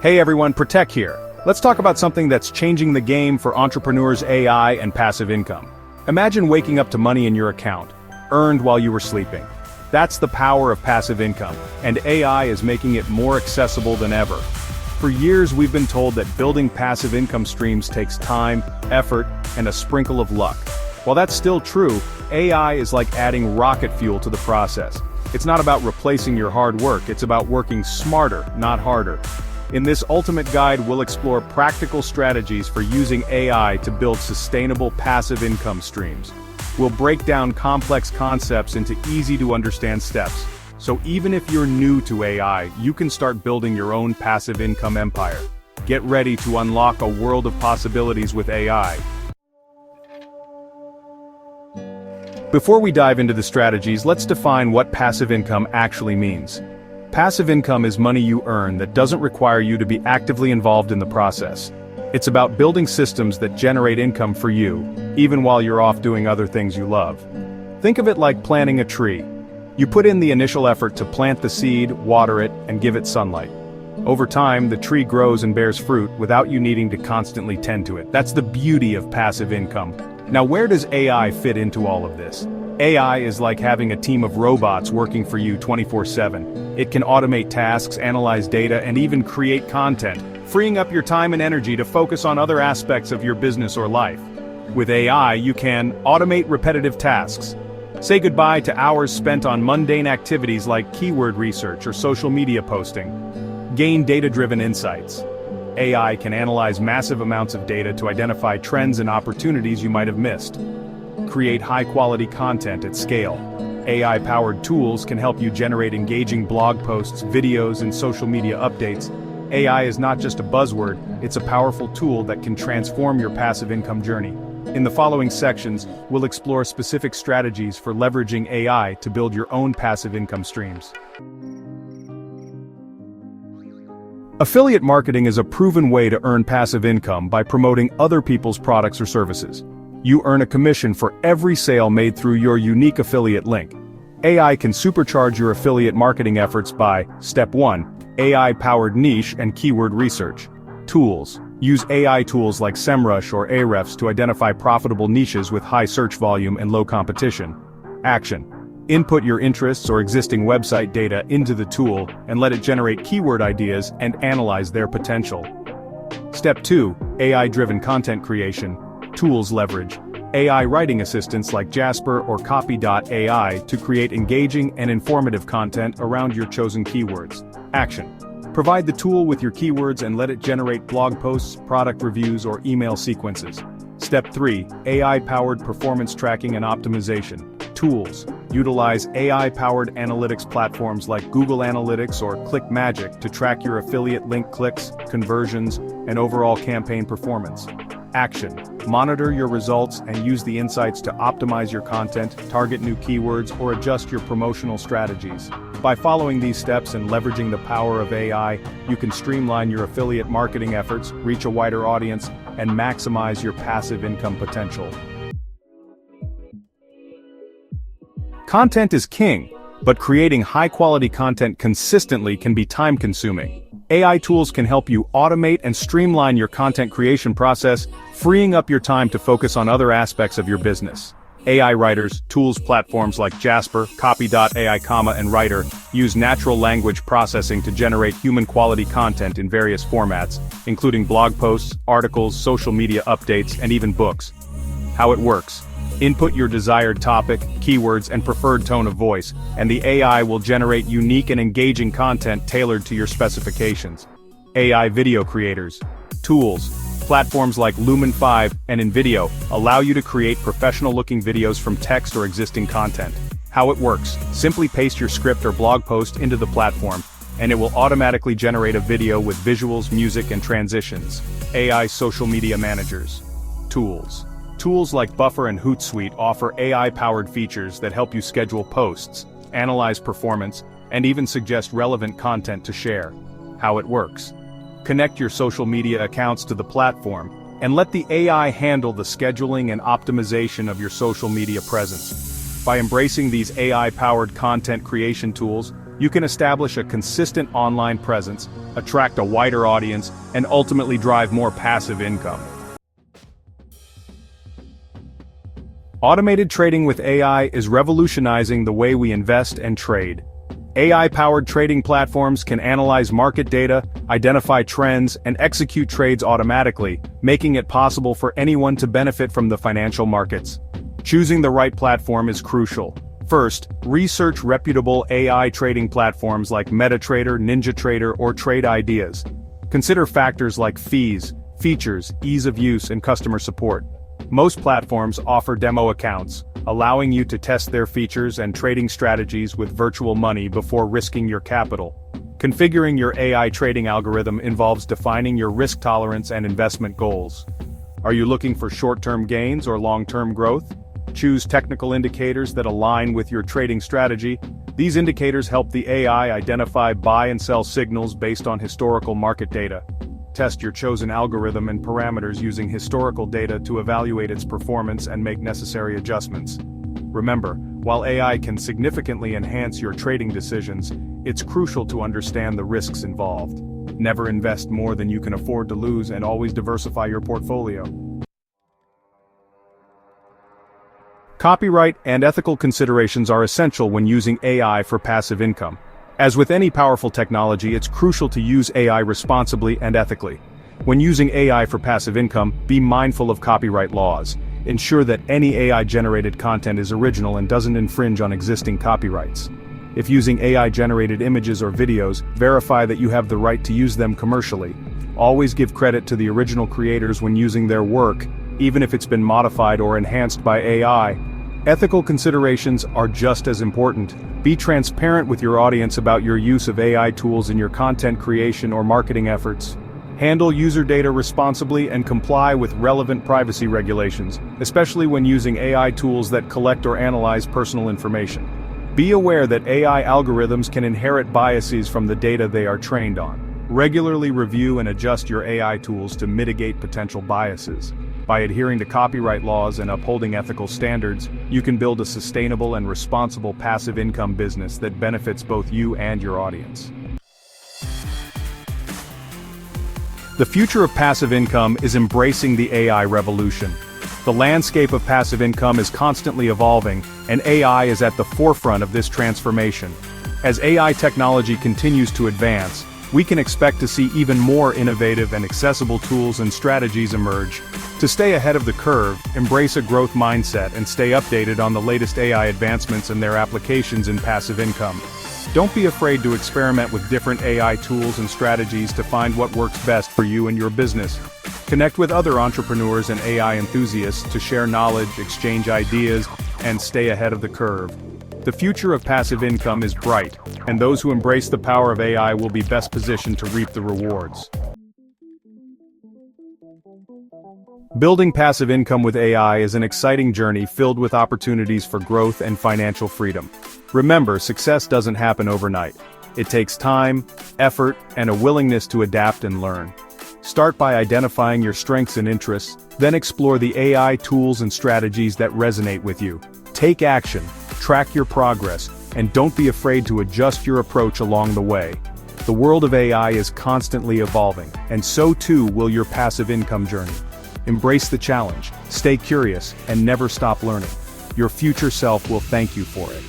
Hey everyone, Protect here. Let's talk about something that's changing the game for entrepreneurs, AI, and passive income. Imagine waking up to money in your account, earned while you were sleeping. That's the power of passive income, and AI is making it more accessible than ever. For years we've been told that building passive income streams takes time, effort, and a sprinkle of luck. While that's still true, AI is like adding rocket fuel to the process. It's not about replacing your hard work, it's about working smarter, not harder. In this ultimate guide, we'll explore practical strategies for using AI to build sustainable passive income streams. We'll break down complex concepts into easy-to-understand steps, so even if you're new to AI, you can start building your own passive income empire. Get ready to unlock a world of possibilities with AI. Before we dive into the strategies, let's define what passive income actually means. Passive income is money you earn that doesn't require you to be actively involved in the process. It's about building systems that generate income for you, even while you're off doing other things you love. Think of it like planting a tree. You put in the initial effort to plant the seed, water it, and give it sunlight. Over time, the tree grows and bears fruit without you needing to constantly tend to it. That's the beauty of passive income. Now, where does AI fit into all of this? AI is like having a team of robots working for you 24/7. It can automate tasks, analyze data, and even create content, freeing up your time and energy to focus on other aspects of your business or life. With AI, you can automate repetitive tasks. Say goodbye to hours spent on mundane activities like keyword research or social media posting. Gain data-driven insights. AI can analyze massive amounts of data to identify trends and opportunities you might have missed. Create high-quality content at scale. AI-powered tools can help you generate engaging blog posts, videos, and social media updates. AI is not just a buzzword, it's a powerful tool that can transform your passive income journey. In the following sections, we'll explore specific strategies for leveraging AI to build your own passive income streams. Affiliate marketing is a proven way to earn passive income by promoting other people's products or services. You earn a commission for every sale made through your unique affiliate link. AI can supercharge your affiliate marketing efforts by Step 1. AI-powered niche and keyword research. Tools. Use AI tools like SEMrush or Ahrefs to identify profitable niches with high search volume and low competition. Action. Input your interests or existing website data into the tool and let it generate keyword ideas and analyze their potential. Step 2. AI-driven content creation. Tools leverage AI writing assistants like Jasper or Copy.ai to create engaging and informative content around your chosen keywords. Action. Provide the tool with your keywords and let it generate blog posts, product reviews, or email sequences. Step 3. AI-powered performance tracking and optimization. Tools. Utilize AI-powered analytics platforms like Google Analytics or ClickMagick to track your affiliate link clicks, conversions, and overall campaign performance. Action. Monitor your results and use the insights to optimize your content, target new keywords, or adjust your promotional strategies. By following these steps and leveraging the power of AI, you can streamline your affiliate marketing efforts, reach a wider audience, and maximize your passive income potential. Content is king, but creating high-quality content consistently can be time-consuming. AI tools can help you automate and streamline your content creation process, freeing up your time to focus on other aspects of your business. AI writers, tools platforms like Jasper, Copy.ai, and Writer use natural language processing to generate human-quality content in various formats, including blog posts, articles, social media updates, and even books. How it works. Input your desired topic, keywords, and preferred tone of voice, and the AI will generate unique and engaging content tailored to your specifications. AI video creators. Tools. Platforms like Lumen 5 and InVideo allow you to create professional-looking videos from text or existing content. How it works. Simply paste your script or blog post into the platform, and it will automatically generate a video with visuals, music, and transitions. AI social media managers. Tools. Tools like Buffer and Hootsuite offer AI-powered features that help you schedule posts, analyze performance, and even suggest relevant content to share. How it works. Connect your social media accounts to the platform, and let the AI handle the scheduling and optimization of your social media presence. By embracing these AI-powered content creation tools, you can establish a consistent online presence, attract a wider audience, and ultimately drive more passive income. Automated trading with AI is revolutionizing the way we invest and trade. AI-powered trading platforms can analyze market data, identify trends, and execute trades automatically, making it possible for anyone to benefit from the financial markets. Choosing the right platform is crucial. First, research reputable AI trading platforms like MetaTrader, NinjaTrader, or Trade Ideas. Consider factors like fees, features, ease of use, and customer support. Most platforms offer demo accounts, allowing you to test their features and trading strategies with virtual money before risking your capital. Configuring your AI trading algorithm involves defining your risk tolerance and investment goals. Are you looking for short-term gains or long-term growth? Choose technical indicators that align with your trading strategy. These indicators help the AI identify buy and sell signals based on historical market data. Test your chosen algorithm and parameters using historical data to evaluate its performance and make necessary adjustments. Remember, while AI can significantly enhance your trading decisions, it's crucial to understand the risks involved. Never invest more than you can afford to lose and always diversify your portfolio. Copyright and ethical considerations are essential when using AI for passive income. As with any powerful technology, it's crucial to use AI responsibly and ethically. When using AI for passive income, be mindful of copyright laws. Ensure that any AI-generated content is original and doesn't infringe on existing copyrights. If using AI-generated images or videos, verify that you have the right to use them commercially. Always give credit to the original creators when using their work, even if it's been modified or enhanced by AI. Ethical considerations are just as important. Be transparent with your audience about your use of AI tools in your content creation or marketing efforts. Handle user data responsibly and comply with relevant privacy regulations, especially when using AI tools that collect or analyze personal information. Be aware that AI algorithms can inherit biases from the data they are trained on. Regularly review and adjust your AI tools to mitigate potential biases. By adhering to copyright laws and upholding ethical standards, you can build a sustainable and responsible passive income business that benefits both you and your audience. The future of passive income is embracing the AI revolution. The landscape of passive income is constantly evolving, and AI is at the forefront of this transformation. As AI technology continues to advance, we can expect to see even more innovative and accessible tools and strategies emerge. To stay ahead of the curve, embrace a growth mindset and stay updated on the latest AI advancements and their applications in passive income. Don't be afraid to experiment with different AI tools and strategies to find what works best for you and your business. Connect with other entrepreneurs and AI enthusiasts to share knowledge, exchange ideas, and stay ahead of the curve. The future of passive income is bright, and those who embrace the power of AI will be best positioned to reap the rewards. Building passive income with AI is an exciting journey filled with opportunities for growth and financial freedom. Remember, success doesn't happen overnight. It takes time, effort, and a willingness to adapt and learn. Start by identifying your strengths and interests, then explore the AI tools and strategies that resonate with you. Take action, track your progress, and don't be afraid to adjust your approach along the way. The world of AI is constantly evolving, and so too will your passive income journey. Embrace the challenge, stay curious, and never stop learning. Your future self will thank you for it.